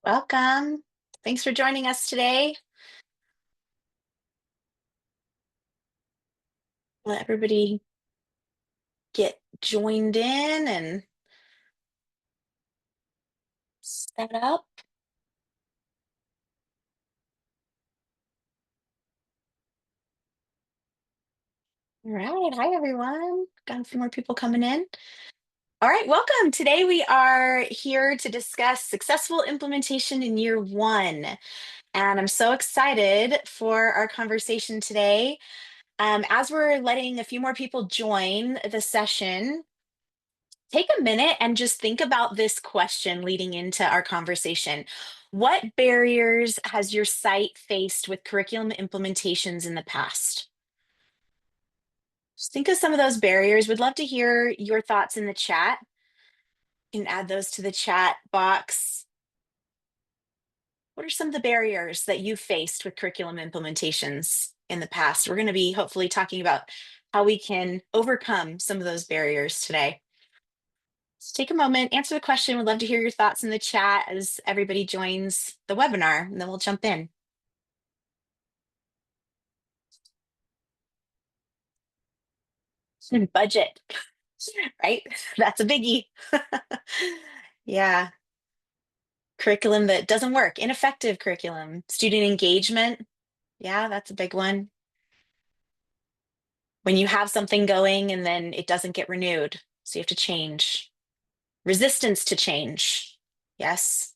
Welcome. Thanks for joining us today. Let everybody get joined in and set up. All right. Hi, everyone. Got a few more people coming in. All right. Welcome. Today we are here to discuss successful implementation in year one. And I'm so excited for our conversation today. As we're letting a few more people join the session, take a minute and just think about this question leading into our conversation. What barriers has your site faced with curriculum implementations in the past? Just think of some of those barriers. We'd love to hear your thoughts in the chat. You can add those to the chat box. What are some of the barriers that you faced with curriculum implementations in the past? We're going to be hopefully talking about how we can overcome some of those barriers today. So take a moment, answer the question. We'd love to hear your thoughts in the chat as everybody joins the webinar, and then we'll jump in. Budget, right? That's a biggie. Yeah, curriculum that doesn't work, ineffective curriculum, student engagement. Yeah, that's a big one. When you have something going and then it doesn't get renewed, so you have to change. Resistance to change. Yes.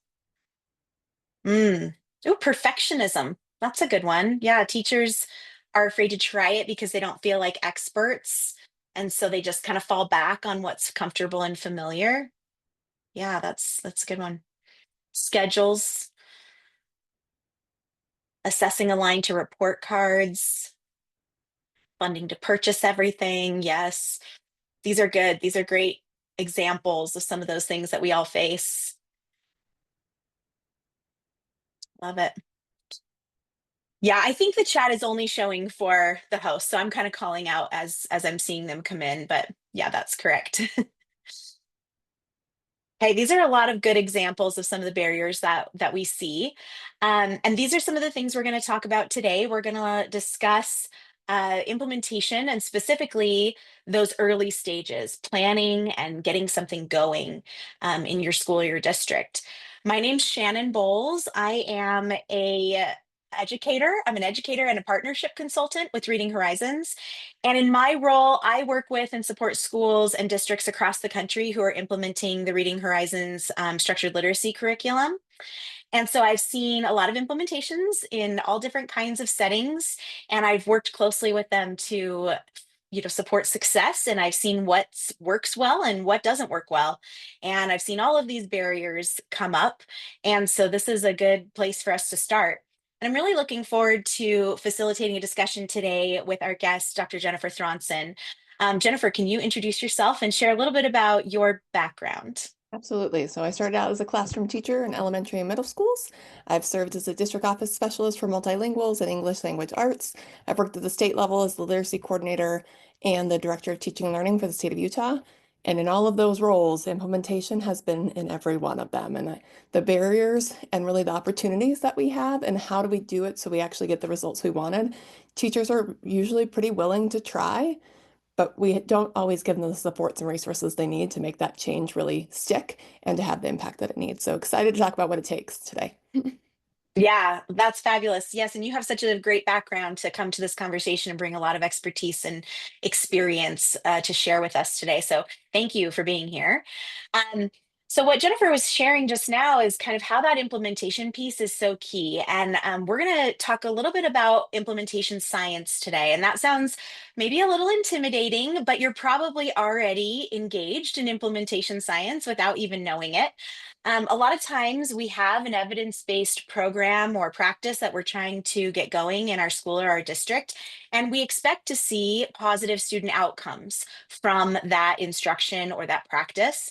Mm. Oh, perfectionism. That's a good one. Yeah, teachers are afraid to try it because they don't feel like experts. And so they just kind of fall back on what's comfortable and familiar. Yeah, that's a good one. Schedules, assessing aligned to report cards, funding to purchase everything. Yes, these are good. These are great examples of some of those things that we all face. Love it. Yeah, I think the chat is only showing for the host, so I'm kind of calling out as I'm seeing them come in, but yeah, that's correct. Hey, these are a lot of good examples of some of the barriers that we see. And these are some of the things we're going to talk about today. We're going to discuss implementation and specifically those early stages, planning and getting something going in your school or your district. My name's Shannon Bowles. I am a educator. I'm an educator and a partnership consultant with Reading Horizons. And in my role, I work with and support schools and districts across the country who are implementing the Reading Horizons structured literacy curriculum. And so I've seen a lot of implementations in all different kinds of settings, and I've worked closely with them to support success, and I've seen what works well and what doesn't work well, and I've seen all of these barriers come up, and so this is a good place for us to start. And I'm really looking forward to facilitating a discussion today with our guest, Dr. Jennifer Thronson. Jennifer, can you introduce yourself and share a little bit about your background? Absolutely. So I started out as a classroom teacher in elementary and middle schools. I've served as a district office specialist for multilinguals and English language arts. I've worked at the state level as the literacy coordinator and the director of teaching and learning for the state of Utah. And in all of those roles, implementation has been in every one of them. And the barriers and really the opportunities that we have and how do we do it so we actually get the results we wanted. Teachers are usually pretty willing to try, but we don't always give them the supports and resources they need to make that change really stick and to have the impact that it needs. So excited to talk about what it takes today. Yeah, that's fabulous. Yes, and you have such a great background to come to this conversation and bring a lot of expertise and experience to share with us today. So thank you for being here. Um, so what Jennifer was sharing just now is kind of how that implementation piece is so key. And we're going to talk a little bit about implementation science today. And that sounds maybe a little intimidating, but you're probably already engaged in implementation science without even knowing it. A lot of times we have an evidence-based program or practice that we're trying to get going in our school or our district, and we expect to see positive student outcomes from that instruction or that practice.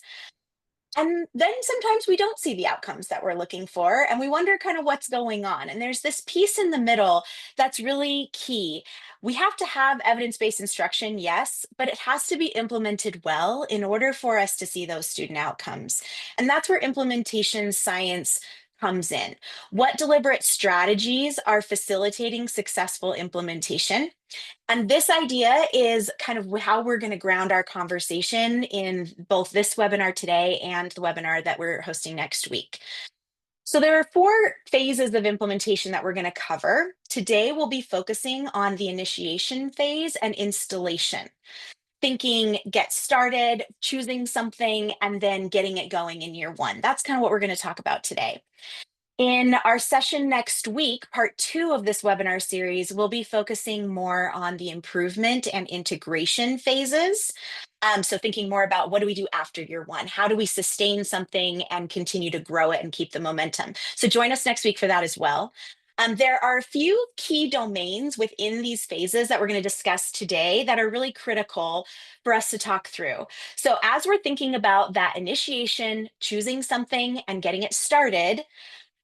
And then sometimes we don't see the outcomes that we're looking for, and we wonder kind of what's going on. And there's this piece in the middle that's really key. We have to have evidence based instruction, yes, but it has to be implemented well in order for us to see those student outcomes. And that's where implementation science comes in. What deliberate strategies are facilitating successful implementation? And this idea is kind of how we're going to ground our conversation in both this webinar today and the webinar that we're hosting next week. So there are four phases of implementation that we're going to cover. Today, we'll be focusing on the initiation phase and installation. Thinking, get started, choosing something, and then getting it going in year one. That's kind of what we're going to talk about today. In our session next week, part two of this webinar series, we'll be focusing more on the improvement and integration phases. So thinking more about what do we do after year one? How do we sustain something and continue to grow it and keep the momentum? So join us next week for that as well. There are a few key domains within these phases that we're going to discuss today that are really critical for us to talk through. So as we're thinking about that initiation, choosing something and getting it started,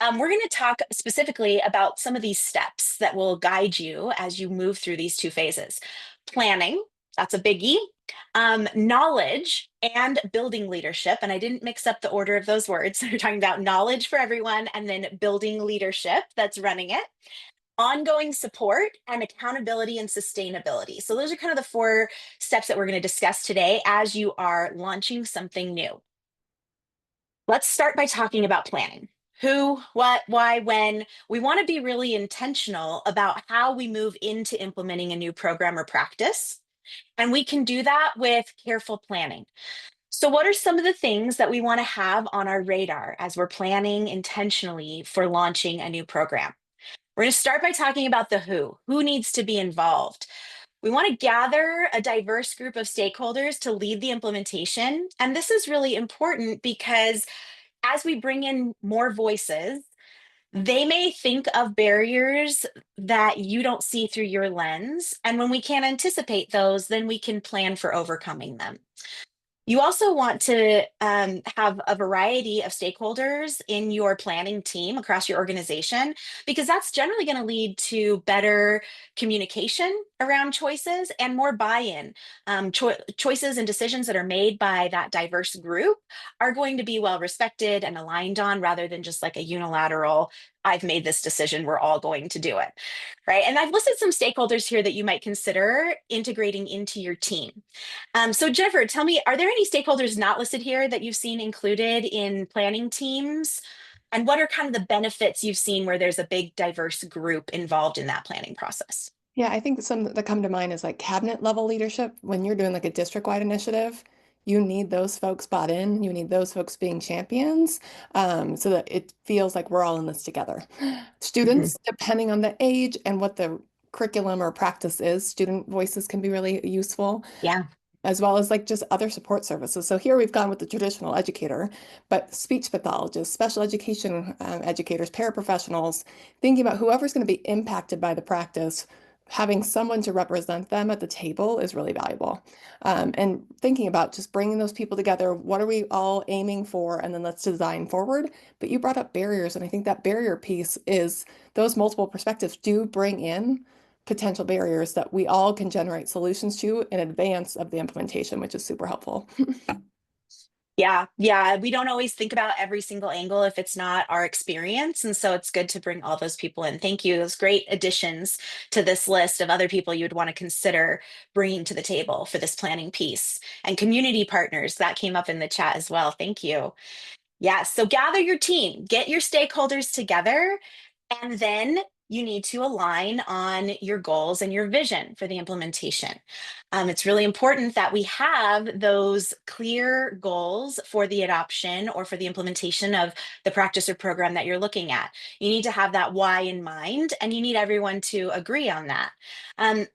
we're going to talk specifically about some of these steps that will guide you as you move through these two phases. Planning, that's a biggie. Knowledge and building leadership. And I didn't mix up the order of those words. We're talking about knowledge for everyone and then building leadership that's running it. Ongoing support and accountability and sustainability. So those are kind of the four steps that we're going to discuss today as you are launching something new. Let's start by talking about planning. Who, what, why, when. We want to be really intentional about how we move into implementing a new program or practice. And we can do that with careful planning. So, what are some of the things that we want to have on our radar as we're planning intentionally for launching a new program? We're going to start by talking about the who. Who needs to be involved? We want to gather a diverse group of stakeholders to lead the implementation. And this is really important because as we bring in more voices, they may think of barriers that you don't see through your lens. And when we can't anticipate those, then we can plan for overcoming them. You also want to have a variety of stakeholders in your planning team across your organization, because that's generally going to lead to better communication around choices and more buy-in. Choices and decisions that are made by that diverse group are going to be well respected and aligned on rather than just like a unilateral, I've made this decision, we're all going to do it. Right. And I've listed some stakeholders here that you might consider integrating into your team. So Jennifer, tell me, are there any stakeholders not listed here that you've seen included in planning teams? And what are kind of the benefits you've seen where there's a big diverse group involved in that planning process? Yeah, I think some that come to mind is like cabinet level leadership. When you're doing like a district-wide initiative, you need those folks bought in. You need those folks being champions, so that it feels like we're all in this together. Mhm. Students, depending on the age and what the curriculum or practice is, student voices can be really useful, Yeah. as well as like just other support services. So here we've gone with the traditional educator, but speech pathologists, special education educators, paraprofessionals, thinking about whoever's going to be impacted by the practice, having someone to represent them at the table is really valuable. And thinking about just bringing those people together, what are we all aiming for? And then let's design forward. But you brought up barriers, and I think that barrier piece is those multiple perspectives do bring in potential barriers that we all can generate solutions to in advance of the implementation, which is super helpful. Yeah, yeah. We don't always think about every single angle if it's not our experience. And so it's good to bring all those people in. Thank you. Those great additions to this list of other people you would want to consider bringing to the table for this planning piece. And community partners, that came up in the chat as well. Thank you. Yeah, so gather your team, get your stakeholders together, and then you need to align on your goals and your vision for the implementation. It's really important that we have those clear goals for the adoption or for the implementation of the practice or program that you're looking at. You need to have that why in mind, and you need everyone to agree on that.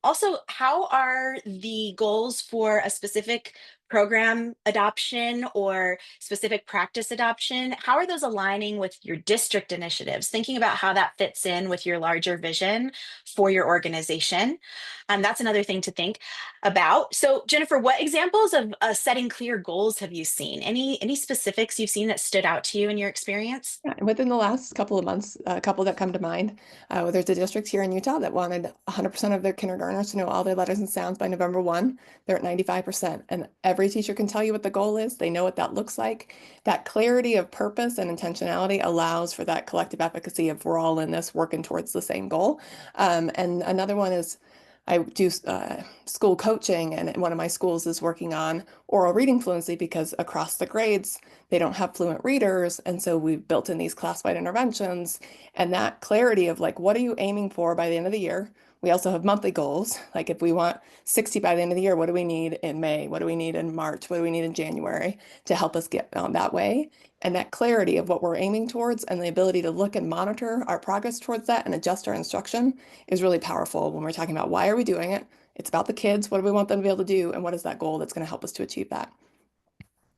Also, how are the goals for a specific program adoption or specific practice adoption, how are those aligning with your district initiatives? Thinking about how that fits in with your larger vision for your organization. That's another thing to think about. So, Jennifer, what examples of setting clear goals have you seen? Any specifics you've seen that stood out to you in your experience? Yeah, within the last couple of months, a couple that come to mind, there's a district here in Utah that wanted 100% of their kindergartners to know all their letters and sounds by November 1. They're at 95%. And every teacher can tell you what the goal is. They know what that looks like. That clarity of purpose and intentionality allows for that collective efficacy of we're all in this working towards the same goal. And another one is I do school coaching, and one of my schools is working on oral reading fluency because across the grades, they don't have fluent readers. And so we've built in these classified interventions and that clarity of like, what are you aiming for by the end of the year? We also have monthly goals. Like if we want 60 by the end of the year, what do we need in May? What do we need in March? What do we need in January to help us get on that way? And that clarity of what we're aiming towards and the ability to look and monitor our progress towards that and adjust our instruction is really powerful when we're talking about why are we doing it? It's about the kids. What do we want them to be able to do? And what is that goal that's going to help us to achieve that?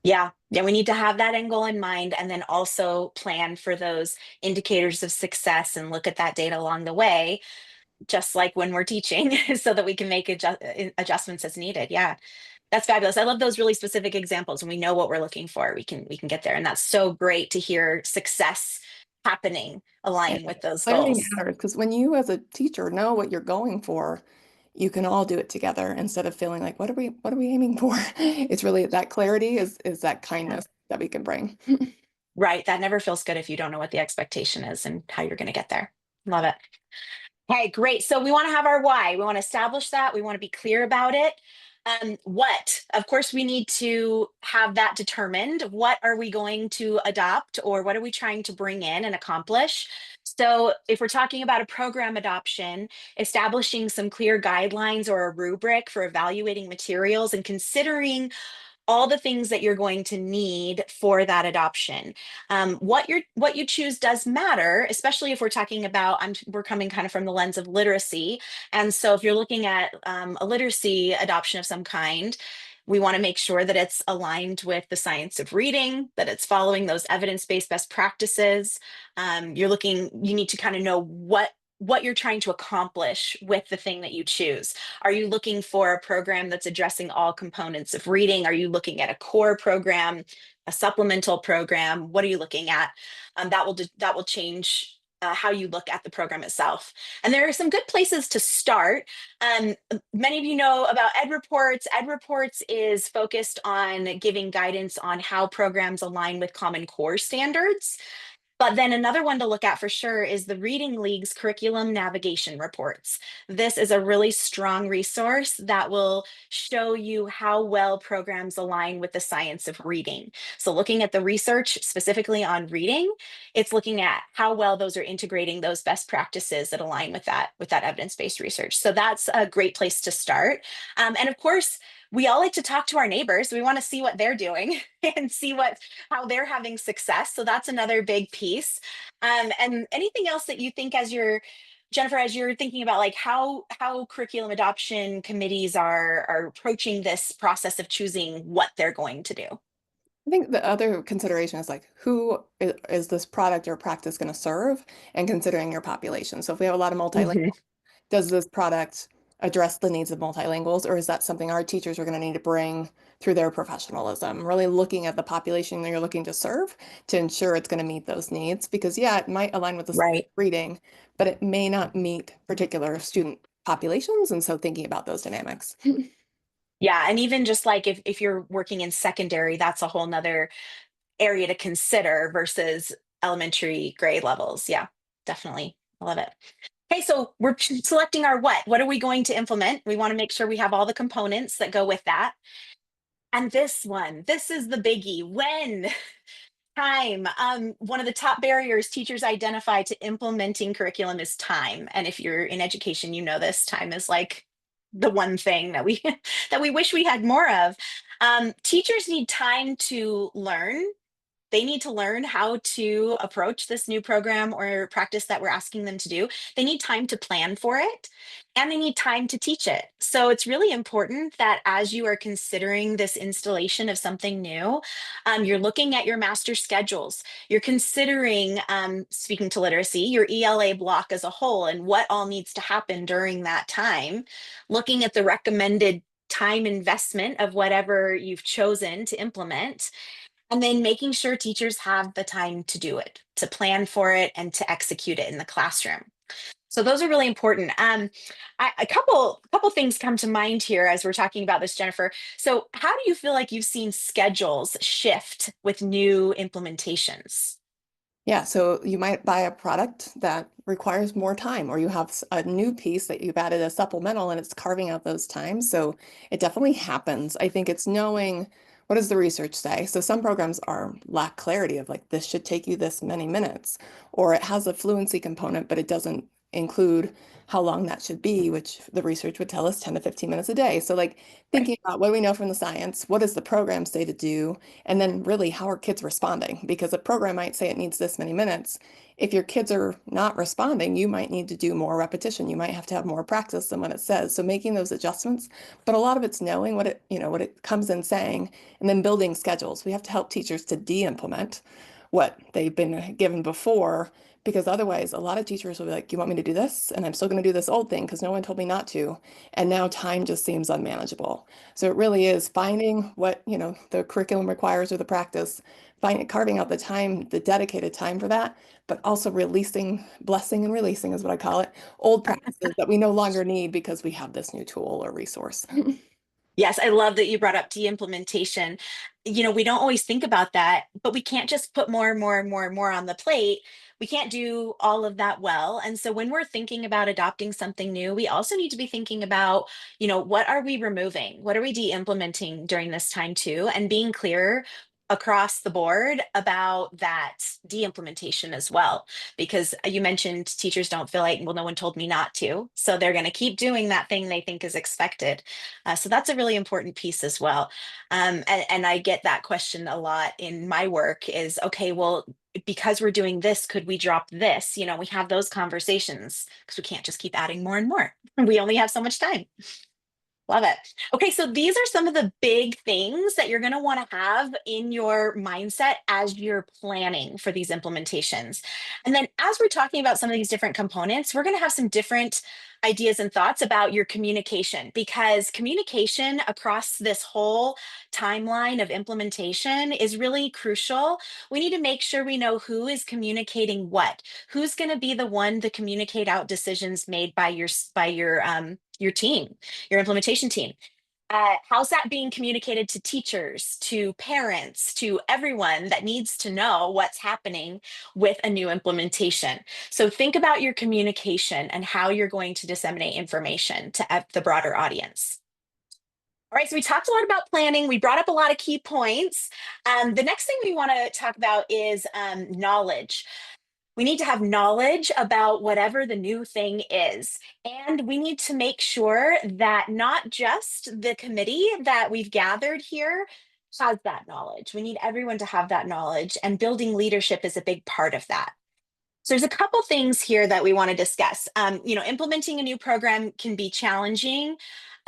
Yeah. Yeah. We need to have that end goal in mind and then also plan for those indicators of success and look at that data along the way, just like when we're teaching, so that we can make adjustments as needed. Yeah. That's fabulous. I love those really specific examples. When we know what we're looking for, we can get there. And that's so great to hear success happening, Yeah. aligning with those Clarity goals. matters because when you as a teacher know what you're going for, you can all do it together instead of feeling like, what are we aiming for? It's really that clarity is that Yeah. kindness that we can bring. Right. That never feels good if you don't know what the expectation is and how you're going to get there. Love it. Okay, great. So we want to have our why. We want to establish that. We want to be clear about it. What? Of course, we need to have that determined. What are we going to adopt, or what are we trying to bring in and accomplish? So, if we're talking about a program adoption, establishing some clear guidelines or a rubric for evaluating materials and considering all the things that you're going to need for that adoption. What you choose does matter, especially if we're talking about we're coming kind of from the lens of literacy, and so if you're looking at a literacy adoption of some kind. We want to make sure that it's aligned with the science of reading, that it's following those evidence-based best practices. You need to kind of know what you're trying to accomplish with the thing that you choose. Are you looking for a program that's addressing all components of reading? Are you looking at a core program, a supplemental program? What are you looking at? That will change how you look at the program itself. And there are some good places to start. Many of you know about Ed Reports. Ed Reports is focused on giving guidance on how programs align with Common Core standards. But then another one to look at for sure is the Reading League's curriculum navigation reports. This is a really strong resource that will show you how well programs align with the science of reading. So looking at the research specifically on reading, it's looking at how well those are integrating those best practices that align with that evidence-based research. So that's a great place to start. And of course, we all like to talk to our neighbors. We want to see what they're doing and see how they're having success. So that's another big piece. And anything else that you think Jennifer, as you're thinking about like how curriculum adoption committees are approaching this process of choosing what they're going to do. I think the other consideration is like is this product or practice going to serve and considering your population. So if we have a lot of Mhm. multilingual, does this product address the needs of multilinguals, or is that something our teachers are going to need to bring through their professionalism? Really looking at the population that you're looking to serve to ensure it's going to meet those needs. Because yeah, it might align with the Right. reading, but it may not meet particular student populations. And so thinking about those dynamics. Yeah. And even just like if you're working in secondary, that's a whole nother area to consider versus elementary grade levels. Yeah, definitely. I love it. Okay, so we're selecting our what. What are we going to implement? We want to make sure we have all the components that go with that. And this is the biggie. When? Time. One of the top barriers teachers identify to implementing curriculum is time. And if you're in education, you know this. Time is like the one thing that we that we wish we had more of. Teachers need time to learn. They need to learn how to approach this new program or practice that we're asking them to do. They need time to plan for it and they need time to teach it. So it's really important that as you are considering this installation of something new, you're looking at your master schedules. You're considering, speaking to literacy, your ELA block as a whole and what all needs to happen during that time, looking at the recommended time investment of whatever you've chosen to implement, and then making sure teachers have the time to do it, to plan for it, and to execute it in the classroom. So those are really important. A couple things come to mind here as we're talking about this, Jennifer. So how do you feel like you've seen schedules shift with new implementations? Yeah, so you might buy a product that requires more time, or you have a new piece that you've added a supplemental and it's carving out those times. So it definitely happens. I think it's knowing what does the research say. So some programs are lack clarity of like this should take you this many minutes, or it has a fluency component, but it doesn't include how long that should be, which the research would tell us 10 to 15 minutes a day. So like Right. thinking about what do we know from the science, what does the program say to do? And then really, how are kids responding? Because a program might say it needs this many minutes. If your kids are not responding, you might need to do more repetition. You might have to have more practice than what it says. So making those adjustments, but a lot of it's knowing what what it comes in saying, and then building schedules. We have to help teachers to de-implement what they've been given before, because otherwise a lot of teachers will be like, you want me to do this? And I'm still going to do this old thing because no one told me not to. And now time just seems unmanageable. So it really is finding what, the curriculum requires or the practice, finding carving out the time, the dedicated time for that, but also releasing, blessing and releasing is what I call it, old practices that we no longer need because we have this new tool or resource. Yes, I love that you brought up de-implementation. We don't always think about that, but we can't just put more and more and more and more on the plate. We can't do all of that well. And so when we're thinking about adopting something new, we also need to be thinking about, what are we removing? What are we de-implementing during this time too? And being clear across the board about that de-implementation as well. Because you mentioned teachers don't feel like, well, no one told me not to. So they're going to keep doing that thing they think is expected. So that's a really important piece as well. And I get that question a lot in my work is, okay, well, because we're doing this, could we drop this? We have those conversations because we can't just keep adding more and more. We only have so much time. Love it. Okay, so these are some of the big things that you're going to want to have in your mindset as you're planning for these implementations. And then, as we're talking about some of these different components, we're going to have some different ideas and thoughts about your communication because communication across this whole timeline of implementation is really crucial. We need to make sure we know who is communicating what, who's going to be the one to communicate out decisions made by your team, your implementation team. How's that being communicated to teachers, to parents, to everyone that needs to know what's happening with a new implementation? So think about your communication and how you're going to disseminate information to the broader audience. All right, so we talked a lot about planning. We brought up a lot of key points. The next thing we want to talk about is knowledge. We need to have knowledge about whatever the new thing is. And we need to make sure that not just the committee that we've gathered here has that knowledge. We need everyone to have that knowledge, and building leadership is a big part of that. So there's a couple things here that we want to discuss. Implementing a new program can be challenging.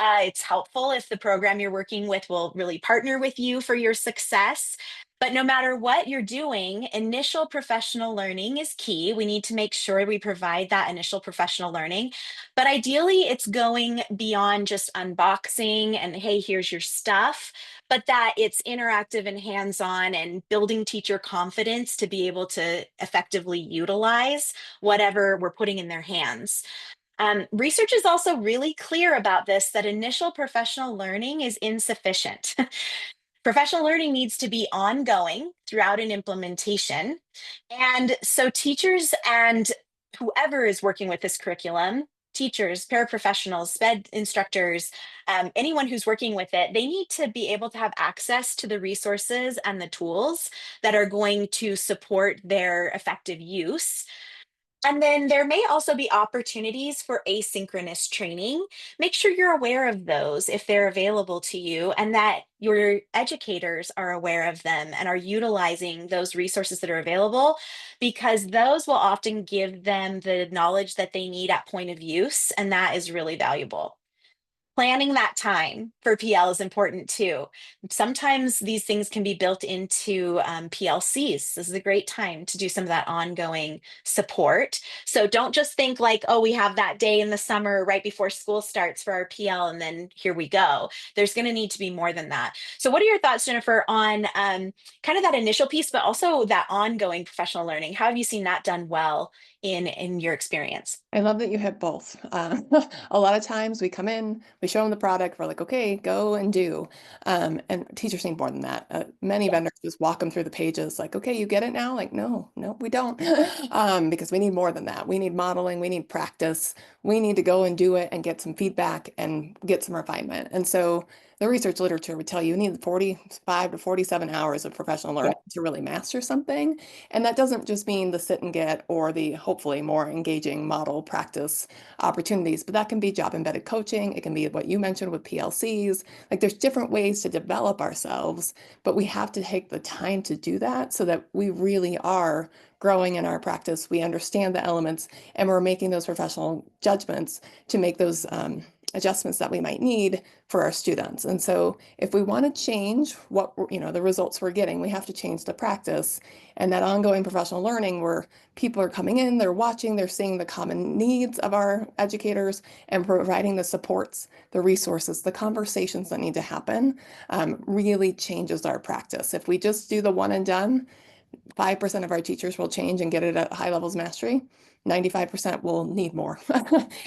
It's helpful if the program you're working with will really partner with you for your success. But no matter what you're doing, initial professional learning is key. We need to make sure we provide that initial professional learning. But ideally, it's going beyond just unboxing and, hey, here's your stuff, but that it's interactive and hands-on and building teacher confidence to be able to effectively utilize whatever we're putting in their hands. Research is also really clear about this, that initial professional learning is insufficient. Professional learning needs to be ongoing throughout an implementation. And so teachers and whoever is working with this curriculum, teachers, paraprofessionals, sped instructors, anyone who's working with it, they need to be able to have access to the resources and the tools that are going to support their effective use. And then there may also be opportunities for asynchronous training. Make sure you're aware of those if they're available to you, and that your educators are aware of them and are utilizing those resources that are available, because those will often give them the knowledge that they need at point of use. And that is really valuable. Planning that time for PL is important too. Sometimes these things can be built into PLCs. This is a great time to do some of that ongoing support. So don't just think like, oh, we have that day in the summer right before school starts for our PL, and then here we go. There's going to need to be more than that. So, what are your thoughts, Jennifer, on kind of that initial piece, but also that ongoing professional learning? How have you seen that done well in your experience? I love that you hit both. A lot of times we come in, we show them the product, we're like, okay, go and do. And teachers need more than that. Many Yeah. vendors just walk them through the pages, like, okay, you get it now? Like, no, no, we don't. Because we need more than that. We need modeling, we need practice, we need to go and do it and get some feedback and get some refinement. And so the research literature would tell you need 45 to 47 hours of professional Yeah. learning to really master something. And that doesn't just mean the sit and get or the hopefully more engaging model practice opportunities, but that can be job embedded coaching. It can be what you mentioned with PLCs. Like there's different ways to develop ourselves, but we have to take the time to do that so that we really are growing in our practice. We understand the elements and we're making those professional judgments to make those adjustments that we might need for our students. And so if we want to change what, the results we're getting, we have to change the practice and that ongoing professional learning where people are coming in, they're watching, they're seeing the common needs of our educators and providing the supports, the resources, the conversations that need to happen really changes our practice. If we just do the one and done, 5% of our teachers will change and get it at high levels mastery. 95% will need more.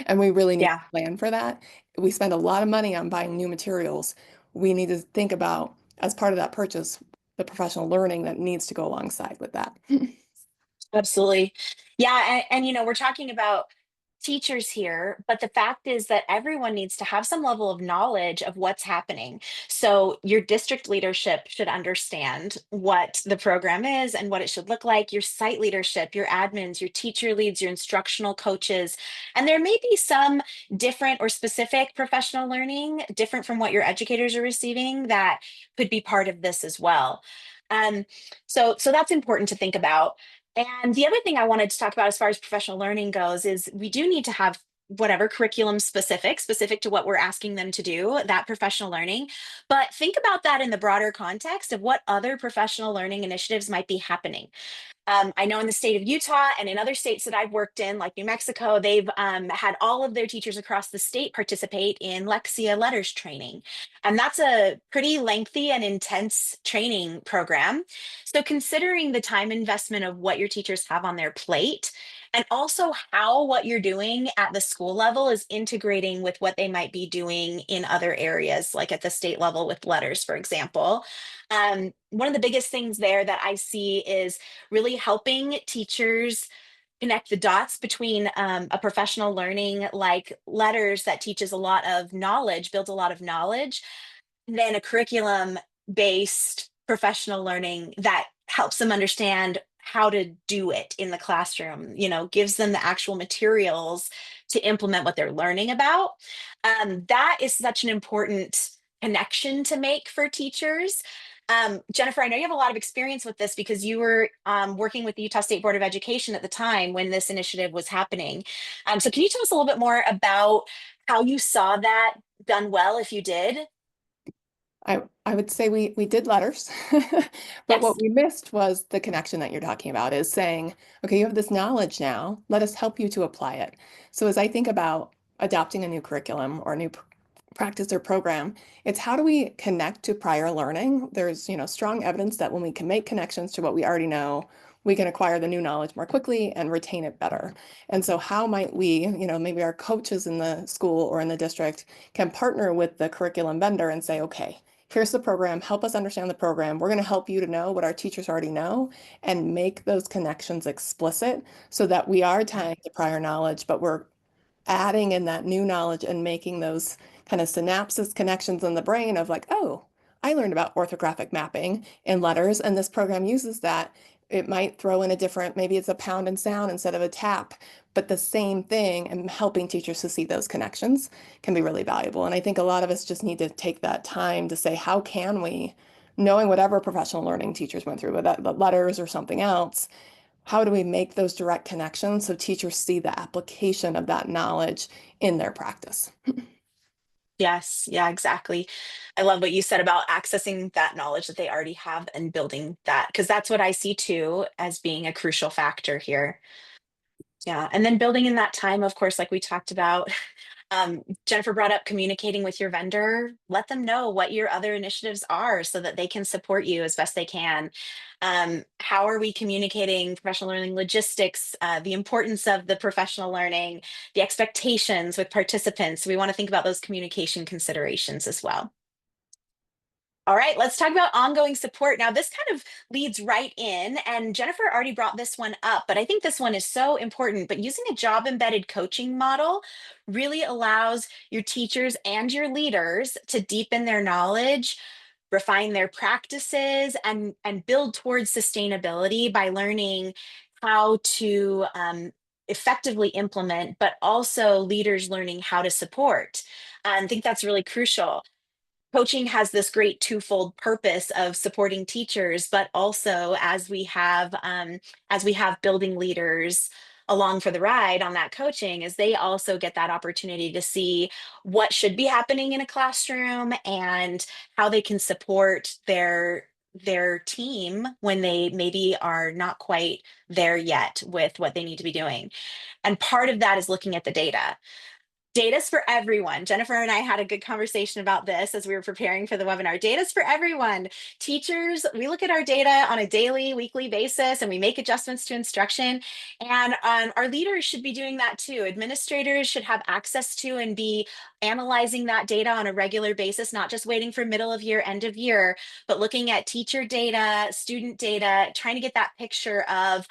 And we really need to Yeah. plan for that. We spend a lot of money on buying new materials. We need to think about, as part of that purchase, the professional learning that needs to go alongside with that. Absolutely. Yeah. We're talking about teachers here, but the fact is that everyone needs to have some level of knowledge of what's happening. So your district leadership should understand what the program is and what it should look like. Your site leadership, your admins, your teacher leads, your instructional coaches. And there may be some different or specific professional learning, different from what your educators are receiving, that could be part of this as well. Um, so that's important to think about. And the other thing I wanted to talk about as far as professional learning goes is we do need to have whatever curriculum specific to what we're asking them to do, that professional learning. But think about that in the broader context of what other professional learning initiatives might be happening. I know in the state of Utah and in other states that I've worked in, like New Mexico, they've had all of their teachers across the state participate in Lexia letters training. And that's a pretty lengthy and intense training program. So, considering the time investment of what your teachers have on their plate, and also how what you're doing at the school level is integrating with what they might be doing in other areas, like at the state level with letters, for example. One of the biggest things there that I see is really helping teachers connect the dots between a professional learning like letters that teaches a lot of knowledge, builds a lot of knowledge, then a curriculum based professional learning that helps them understand how to do it in the classroom, gives them the actual materials to implement what they're learning about. That is such an important connection to make for teachers. Jennifer, I know you have a lot of experience with this because you were working with the Utah State Board of Education at the time when this initiative was happening. So, can you tell us a little bit more about how you saw that done well, if you did? I would say we did letters, but what Yes. we missed was the connection that you're talking about is saying, okay, you have this knowledge now, let us help you to apply it. So as I think about adopting a new curriculum or a new practice or program, it's how do we connect to prior learning? There's, strong evidence that when we can make connections to what we already know, we can acquire the new knowledge more quickly and retain it better. And so how might we, maybe our coaches in the school or in the district can partner with the curriculum vendor and say, okay, here's the program, help us understand the program. We're going to help you to know what our teachers already know and make those connections explicit so that we are tying to prior knowledge, but we're adding in that new knowledge and making those kind of synapses connections in the brain of like, oh, I learned about orthographic mapping in letters, and this program uses that. It might throw in a different, maybe it's a pound and sound instead of a tap, but the same thing, and helping teachers to see those connections can be really valuable. And I think a lot of us just need to take that time to say, how can we, knowing whatever professional learning teachers went through, whether that letters or something else, how do we make those direct connections so teachers see the application of that knowledge in their practice? Yes, yeah, exactly. I love what you said about accessing that knowledge that they already have and building that, because that's what I see too as being a crucial factor here. Yeah. And then building in that time, of course, like we talked about. Jennifer brought up communicating with your vendor. Let them know what your other initiatives are so that they can support you as best they can. How are we communicating professional learning logistics, the importance of the professional learning, the expectations with participants? We want to think about those communication considerations as well. All right, let's talk about ongoing support. Now, this kind of leads right in, and Jennifer already brought this one up, but I think this one is so important. But using a job embedded coaching model really allows your teachers and your leaders to deepen their knowledge, refine their practices, and build towards sustainability by learning how to effectively implement, but also leaders learning how to support. I think that's really crucial. Coaching has this great twofold purpose of supporting teachers, but also as we have building leaders along for the ride on that coaching, is they also get that opportunity to see what should be happening in a classroom and how they can support their team when they maybe are not quite there yet with what they need to be doing. And part of that is looking at the data. Data's for everyone. Jennifer and I had a good conversation about this as we were preparing for the webinar. Data's for everyone. Teachers, we look at our data on a daily, weekly basis, and we make adjustments to instruction. And our leaders should be doing that too. Administrators should have access to and be analyzing that data on a regular basis, not just waiting for middle of year, end of year, but looking at teacher data, student data, trying to get that picture of,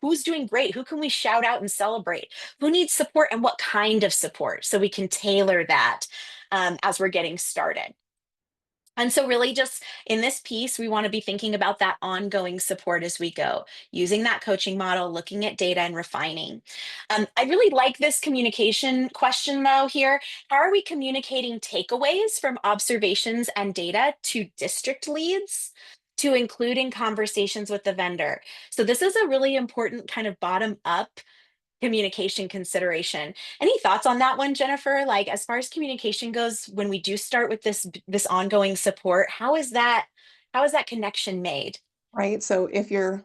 who's doing great, who can we shout out and celebrate, who needs support and what kind of support, so we can tailor that as we're getting started. And so, really, just in this piece, we want to be thinking about that ongoing support as we go, using that coaching model, looking at data and refining. I really like this communication question, though, here. How are we communicating takeaways from observations and data to district leads to include in conversations with the vendor? So, this is a really important kind of bottom up communication consideration. Any thoughts on that one, Jennifer? Like, as far as communication goes, when we do start with this ongoing support, how is that connection made? Right. So if you're,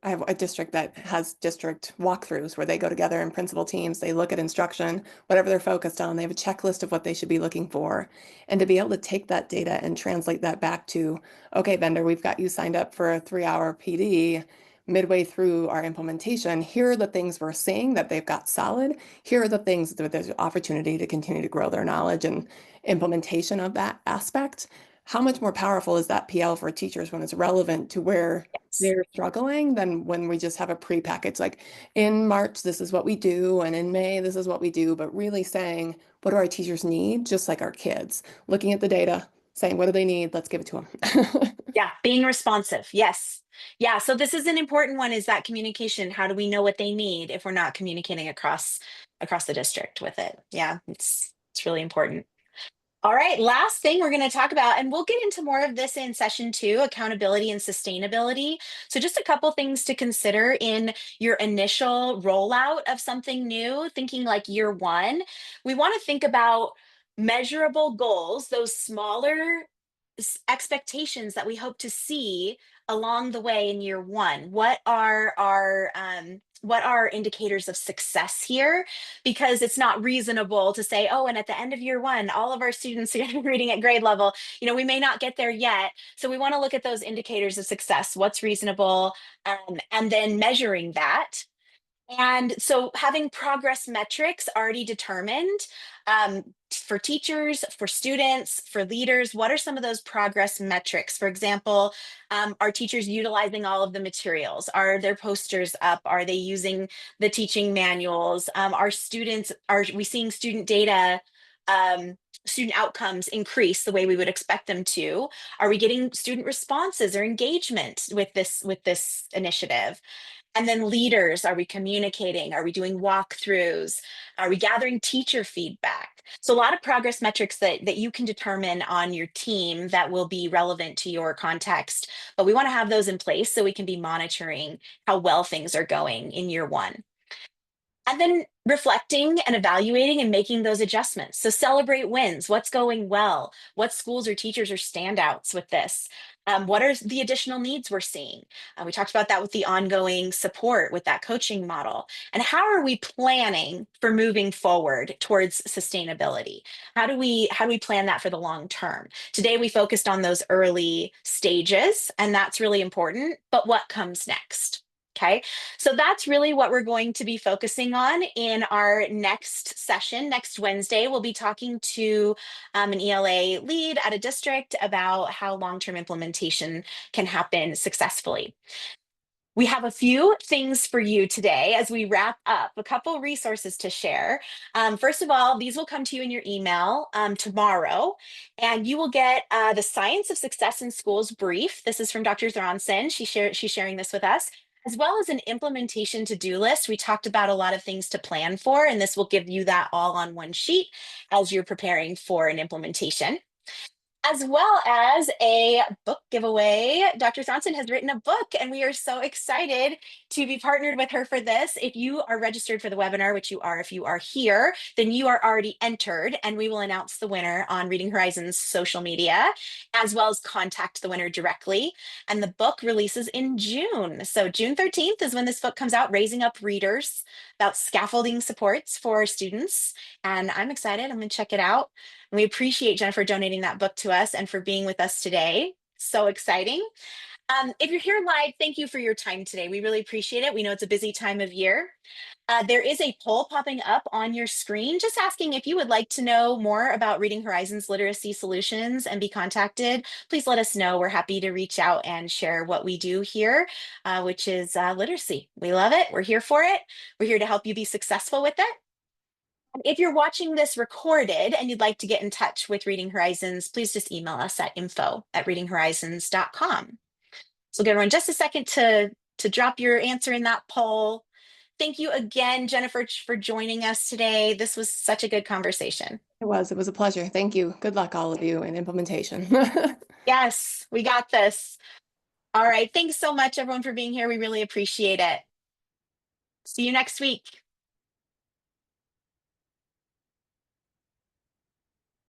I have a district that has district walkthroughs where they go together in principal teams, they look at instruction, whatever they're focused on, they have a checklist of what they should be looking for. And to be able to take that data and translate that back to, okay, vendor, we've got you signed up for a 3-hour PD. Midway through our implementation, here are the things we're seeing that they've got solid. Here are the things that there's opportunity to continue to grow their knowledge and implementation of that aspect. How much more powerful is that PL for teachers when it's relevant to where Yes. they're struggling than when we just have a pre-package like in March, this is what we do, and in May, this is what we do, but really saying, what do our teachers need? Just like our kids, looking at the data, saying, what do they need? Let's give it to them. Yeah, being responsive. Yes. Yeah, so this is an important one, is that communication. How do we know what they need if we're not communicating across the district with it? Yeah, it's really important. All right, last thing we're going to talk about, and we'll get into more of this in session 2, accountability and sustainability. So, just a couple things to consider in your initial rollout of something new, thinking like year one. We want to think about measurable goals, those smaller expectations that we hope to see along the way in year one. What are indicators of success here? Because it's not reasonable to say, oh, and at the end of year one, all of our students are going to be reading at grade level. We may not get there yet. So we want to look at those indicators of success. What's reasonable? And then measuring that. And so having progress metrics already determined, for teachers, for students, for leaders, what are some of those progress metrics? For example, are teachers utilizing all of the materials? Are their posters up? Are they using the teaching manuals? Are we seeing student data, student outcomes increase the way we would expect them to? Are we getting student responses or engagement with this initiative? And then leaders, are we communicating? Are we doing walkthroughs? Are we gathering teacher feedback? So a lot of progress metrics that you can determine on your team that will be relevant to your context. But we want to have those in place so we can be monitoring how well things are going in year one. And then reflecting and evaluating and making those adjustments. So celebrate wins. What's going well? What schools or teachers are standouts with this? What are the additional needs we're seeing? We talked about that with the ongoing support with that coaching model. And how are we planning for moving forward towards sustainability? How do we plan that for the long term? Today we focused on those early stages, and that's really important. But what comes next? Okay, so that's really what we're going to be focusing on in our next session. Next Wednesday, we'll be talking to an ELA lead at a district about how long-term implementation can happen successfully. We have a few things for you today as we wrap up, a couple resources to share. First of all, these will come to you in your email tomorrow, and you will get the Science of Success in Schools brief. This is from Dr. Thronson. She's sharing this with us, as well as an implementation to-do list. We talked about a lot of things to plan for, and this will give you that all on one sheet as you're preparing for an implementation, as well as a book giveaway. Dr. Thronson has written a book, and we are so excited to be partnered with her for this. If you are registered for the webinar, which you are if you are here, then you are already entered, and we will announce the winner on Reading Horizons social media, as well as contact the winner directly. And the book releases in June. So June 13th is when this book comes out, Raising Up Readers, about scaffolding supports for students. And I'm excited. I'm going to check it out. And we appreciate Jennifer donating that book to us and for being with us today. So exciting. If you're here live, thank you for your time today. We really appreciate it. We know it's a busy time of year. There is a poll popping up on your screen just asking if you would like to know more about Reading Horizons literacy solutions and be contacted. Please let us know. We're happy to reach out and share what we do here, which is literacy. We love it. We're here for it. We're here to help you be successful with it. If you're watching this recorded and you'd like to get in touch with Reading Horizons, please just email us at info@readinghorizons.com. So give everyone just a second to drop your answer in that poll. Thank you again, Jennifer, for joining us today. This was such a good conversation. It was a pleasure. Thank you. Good luck, all of you, in implementation. Yes, we got this. All right. Thanks so much, everyone, for being here. We really appreciate it. See you next week.